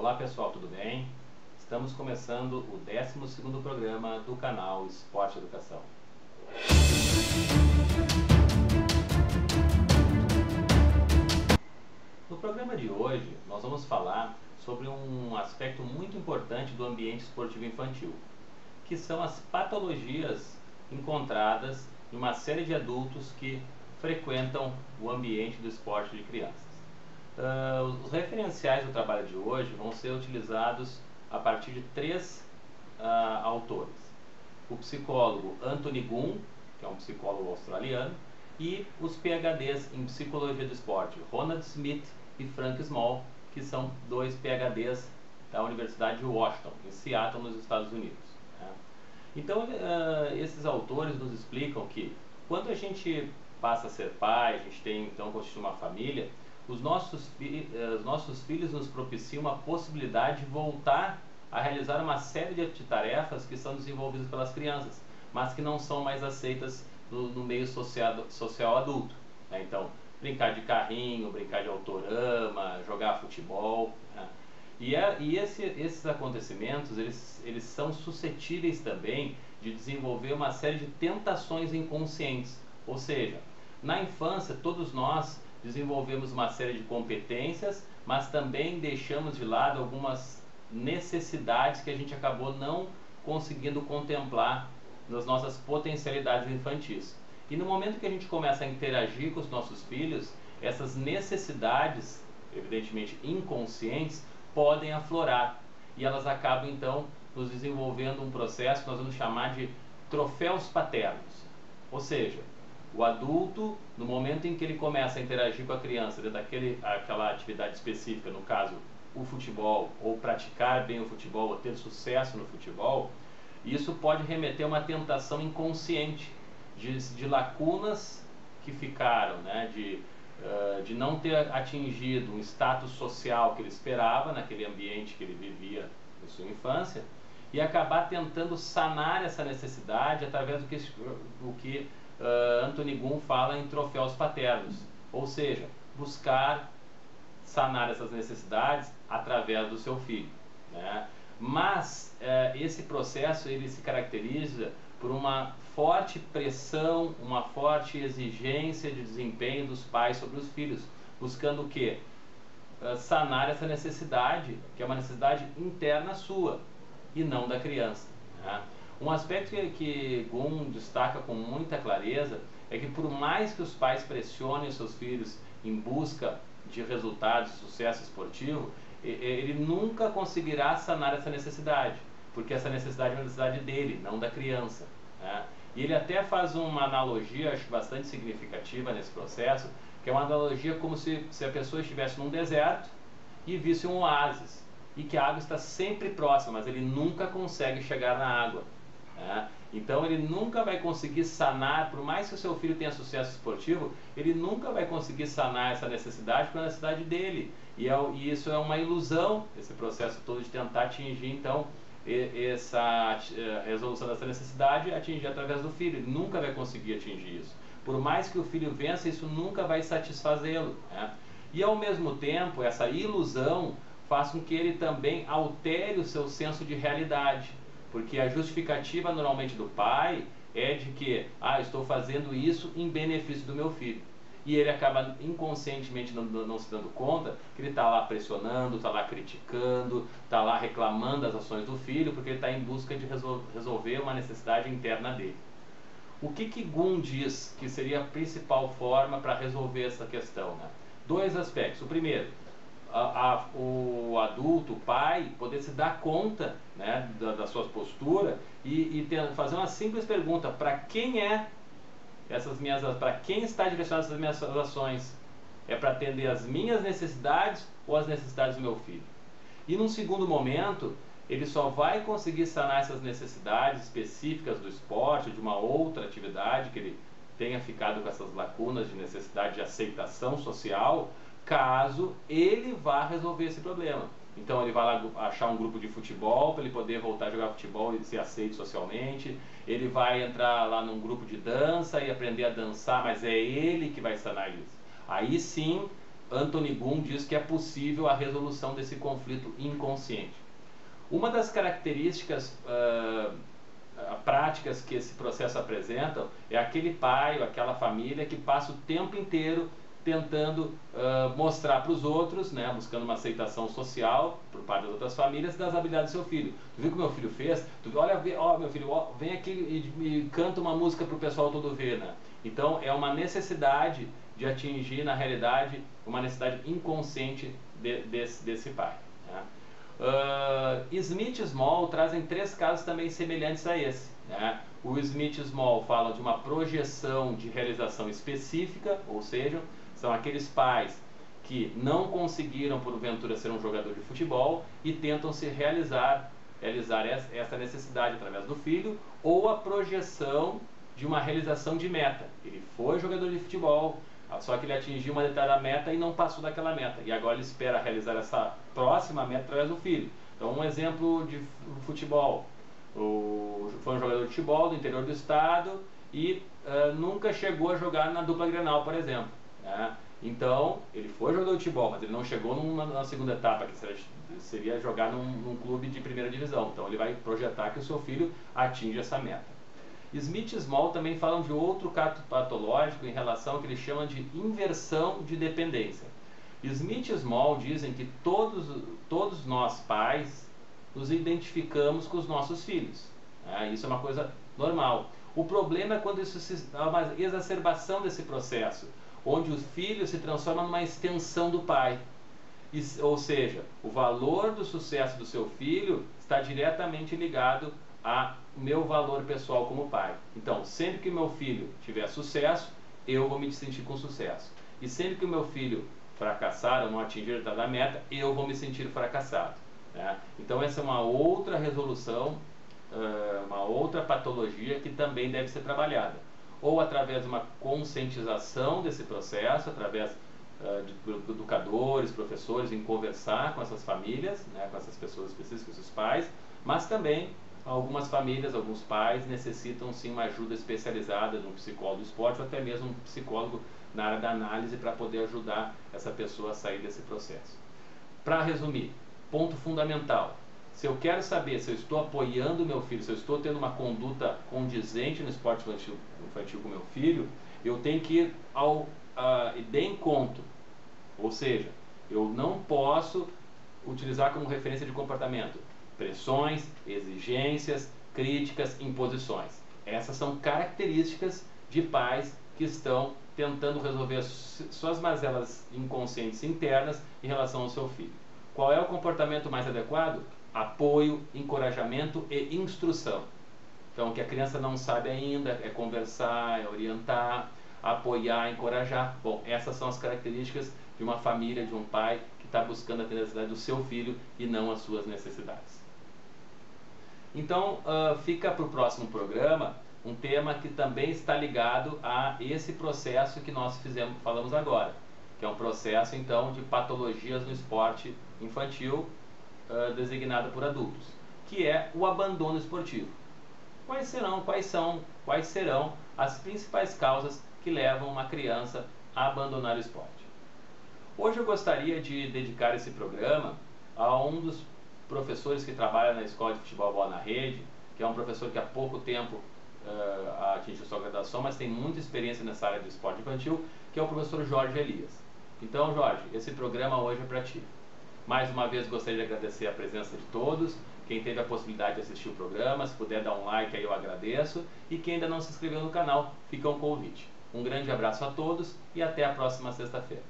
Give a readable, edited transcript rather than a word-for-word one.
Olá pessoal, tudo bem? Estamos começando o 12º programa do canal Esporte Educação. No programa de hoje, nós vamos falar sobre um aspecto muito importante do ambiente esportivo infantil, que são as patologias encontradas em uma série de adultos que frequentam o ambiente do esporte de crianças. Os referenciais do trabalho de hoje vão ser utilizados a partir de três autores. O psicólogo Anthony Gunn, que é um psicólogo australiano, e os PhDs em Psicologia do Esporte, Ronald Smith e Frank Small, que são dois PhDs da Universidade de Washington, em Seattle, nos Estados Unidos. Então, esses autores nos explicam que quando a gente passa a ser pai, a gente tem então constitui uma família, os nossos filhos nos propiciam uma possibilidade de voltar a realizar uma série de tarefas que são desenvolvidas pelas crianças, mas que não são mais aceitas no meio social adulto. Então, brincar de carrinho, brincar de autorama, jogar futebol. E esses acontecimentos, eles são suscetíveis também de desenvolver uma série de tentações inconscientes. Ou seja, na infância, todos nós desenvolvemos uma série de competências, mas também deixamos de lado algumas necessidades que a gente acabou não conseguindo contemplar nas nossas potencialidades infantis. E no momento que a gente começa a interagir com os nossos filhos, essas necessidades, evidentemente inconscientes, podem aflorar. E elas acabam então nos desenvolvendo um processo que nós vamos chamar de troféus paternos. Ou seja, o adulto, no momento em que ele começa a interagir com a criança dentro daquela atividade específica, no caso o futebol, ou praticar bem o futebol, ou ter sucesso no futebol, isso pode remeter a uma tentação inconsciente de lacunas que ficaram, né, de não ter atingido um status social que ele esperava naquele ambiente que ele vivia em sua infância, e acabar tentando sanar essa necessidade através do que Anthony Gunn fala em troféus paternos, ou seja, buscar sanar essas necessidades através do seu filho, né? Mas esse processo ele se caracteriza por uma forte pressão, uma forte exigência de desempenho dos pais sobre os filhos, buscando o quê? Sanar essa necessidade, que é uma necessidade interna sua e não da criança, né? Um aspecto que Gunn destaca com muita clareza é que por mais que os pais pressionem seus filhos em busca de resultados de sucesso esportivo, ele nunca conseguirá sanar essa necessidade, porque essa necessidade é uma necessidade dele, não da criança, né? E ele até faz uma analogia, acho bastante significativa nesse processo, que é uma analogia como se a pessoa estivesse num deserto e visse um oásis, e que a água está sempre próxima, mas ele nunca consegue chegar na água. Então ele nunca vai conseguir sanar, por mais que o seu filho tenha sucesso esportivo, ele nunca vai conseguir sanar essa necessidade, porque é a necessidade dele. E isso é uma ilusão, esse processo todo de tentar atingir então essa resolução dessa necessidade, atingir através do filho. Ele nunca vai conseguir atingir isso. Por mais que o filho vença, isso nunca vai satisfazê-lo, né? E ao mesmo tempo, essa ilusão faz com que ele também altere o seu senso de realidade. Porque a justificativa normalmente do pai é de que estou fazendo isso em benefício do meu filho. E ele acaba inconscientemente não se dando conta que ele está lá pressionando, está lá criticando, está lá reclamando das ações do filho, porque ele está em busca de resolver uma necessidade interna dele. O que Gunn diz que seria a principal forma para resolver essa questão, né? Dois aspectos. O primeiro, o adulto, o pai, poder se dar conta, né, da sua postura e fazer uma simples pergunta: para quem para quem está direcionado essas minhas ações? É para atender as minhas necessidades ou as necessidades do meu filho? E num segundo momento, ele só vai conseguir sanar essas necessidades específicas do esporte, de uma outra atividade que ele tenha ficado com essas lacunas de necessidade de aceitação social, caso ele vá resolver esse problema. Então ele vai lá achar um grupo de futebol para ele poder voltar a jogar futebol e ser aceito socialmente. Ele vai entrar lá num grupo de dança e aprender a dançar, mas é ele que vai sanar isso. Aí sim Anthony Gunn diz que é possível a resolução desse conflito inconsciente. Uma das características práticas que esse processo apresenta é aquele pai ou aquela família que passa o tempo inteiro tentando mostrar para os outros, né, buscando uma aceitação social por parte das outras famílias, das habilidades do seu filho. Tu viu o que meu filho fez? Tu viu, olha, ó, meu filho, ó, vem aqui e canta uma música para o pessoal todo ver, né? Então é uma necessidade de atingir, na realidade, uma necessidade inconsciente desse pai, né? Smith e Small trazem 3 casos também semelhantes a esse, né? O Smith e Small fala de uma projeção de realização específica, ou seja, são aqueles pais que não conseguiram porventura ser um jogador de futebol e tentam se realizar essa necessidade através do filho, ou a projeção de uma realização de meta. Ele foi jogador de futebol, só que ele atingiu uma determinada meta e não passou daquela meta, e agora ele espera realizar essa próxima meta através do filho. Então, um exemplo de futebol: foi um jogador de futebol do interior do estado e nunca chegou a jogar na dupla Grenal, por exemplo, né? Então ele foi jogador de futebol, mas ele não chegou na segunda etapa, que seria jogar num clube de primeira divisão. Então ele vai projetar que o seu filho atinja essa meta. Smith e Small também falam de outro caso patológico em relação ao que eles chamam de inversão de dependência. Smith e Small dizem que todos nós pais nos identificamos com os nossos filhos, né? Isso é uma coisa normal. O problema é quando há uma exacerbação desse processo, onde o filho se transforma numa extensão do pai. Ou seja, o valor do sucesso do seu filho está diretamente ligado ao meu valor pessoal como pai. Então, sempre que o meu filho tiver sucesso, eu vou me sentir com sucesso. E sempre que o meu filho fracassar ou não atingir a meta, eu vou me sentir fracassado, né? Então, essa é uma outra resolução, uma outra patologia que também deve ser trabalhada. Ou através de uma conscientização desse processo, através de educadores, professores, em conversar com essas famílias, né, com essas pessoas específicas, os pais, mas também algumas famílias, alguns pais necessitam sim uma ajuda especializada de um psicólogo do esporte ou até mesmo um psicólogo na área da análise para poder ajudar essa pessoa a sair desse processo. Para resumir, ponto fundamental: se eu quero saber se eu estou apoiando o meu filho, se eu estou tendo uma conduta condizente no esporte infantil com o meu filho, eu tenho que ir de encontro. Ou seja, eu não posso utilizar como referência de comportamento pressões, exigências, críticas, imposições. Essas são características de pais que estão tentando resolver suas mazelas inconscientes internas em relação ao seu filho. Qual é o comportamento mais adequado? Apoio, encorajamento e instrução. Então, o que a criança não sabe ainda é conversar, é orientar, apoiar, encorajar. Bom, essas são as características de uma família, de um pai que está buscando atender a necessidade do seu filho e não as suas necessidades. Então, fica para o próximo programa um tema que também está ligado a esse processo que nós falamos agora, que é um processo, então, de patologias no esporte infantil designado por adultos, que é o abandono esportivo. Quais serão as principais causas que levam uma criança a abandonar o esporte? Hoje eu gostaria de dedicar esse programa a um dos professores que trabalha na Escola de Futebol Bola na Rede, que é um professor que há pouco tempo atingiu sua graduação, mas tem muita experiência nessa área de esporte infantil, que é o professor Jorge Elias. Então, Jorge, esse programa hoje é para ti. Mais uma vez gostaria de agradecer a presença de todos. Quem teve a possibilidade de assistir o programa, se puder dar um like aí eu agradeço. E quem ainda não se inscreveu no canal, fica um convite. Um grande abraço a todos e até a próxima sexta-feira.